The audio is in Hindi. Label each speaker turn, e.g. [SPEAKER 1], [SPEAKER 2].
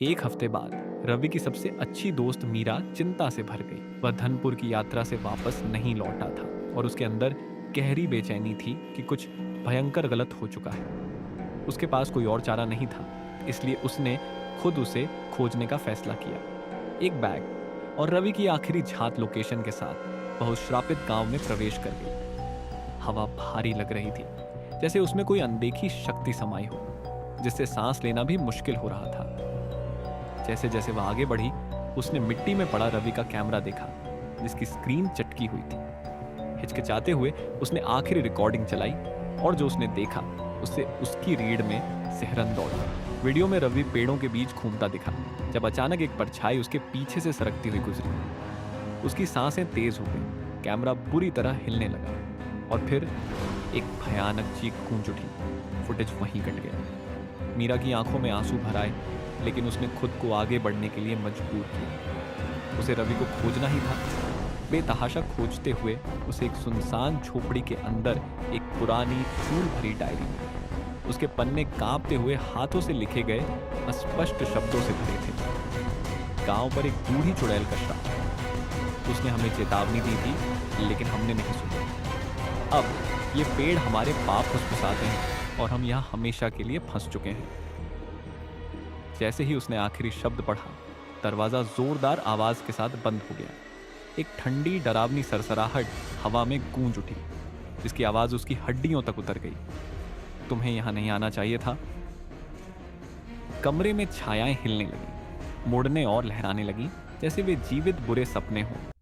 [SPEAKER 1] एक हफ्ते बाद रवि की सबसे अच्छी दोस्त मीरा चिंता से भर गई। वह धनपुर की यात्रा से वापस नहीं लौटा था और उसके अंदर गहरी बेचैनी थी कि कुछ भयंकर गलत हो चुका है। उसके पास कोई और चारा नहीं था, इसलिए उसने खुद उसे खोजने का फैसला किया। एक बैग और रवि की आखिरी झात लोकेशन के साथ वह उस श्रापित गांव में प्रवेश कर गई। हवा भारी लग रही थी, जैसे उसमें कोई अनदेखी शक्ति समाई हो, जिससे सांस लेना भी मुश्किल हो रहा था। जैसे जैसे वह आगे बढ़ी, उसने मिट्टी में पड़ा रवि का कैमरा देखा, जिसकी स्क्रीन चटकी हुई थी। हिचकिचाते हुए उसने आखिरी रिकॉर्डिंग चलाई और जो उसने देखा उससे उसकी रीढ़ में सिहरन दौड़ गई। वीडियो में रवि पेड़ों के बीच घूमता दिखा, जब अचानक एक परछाई उसके पीछे से सरकती हुई गुजरी। उसकी सांसें तेज हो गई, कैमरा बुरी तरह हिलने लगा और फिर एक भयानक चीख गूंज उठी। फुटेज वहीं कट गया। मीरा की आंखों में आंसू भर आए, लेकिन उसने खुद को आगे बढ़ने के लिए मजबूर किया। उसे रवि को खोजना ही था। बेतहाशा खोजते हुए उसे एक सुनसान झोपड़ी के अंदर एक पुरानी धूल भरी डायरी मिली। उसके पन्ने कांपते हुए हाथों से लिखे गए अस्पष्ट शब्दों से भरे थे। गांव पर एक बूढ़ी चुड़ैल का श्राप। उसने हमें चेतावनी दी थी, लेकिन हमने नहीं सुनी। अब ये पेड़ हमारे पाप फुसफुसाते हैं और हम यहाँ हमेशा के लिए फंस चुके हैं। जैसे ही उसने आखिरी शब्द पढ़ा, दरवाजा जोरदार आवाज के साथ बंद हो गया। एक ठंडी डरावनी सरसराहट हवा में गूंज उठी, जिसकी आवाज उसकी हड्डियों तक उतर गई। तुम्हें यहां नहीं आना चाहिए था। कमरे में छायाएं हिलने लगी, मुड़ने और लहराने लगी, जैसे वे जीवित बुरे सपने हों।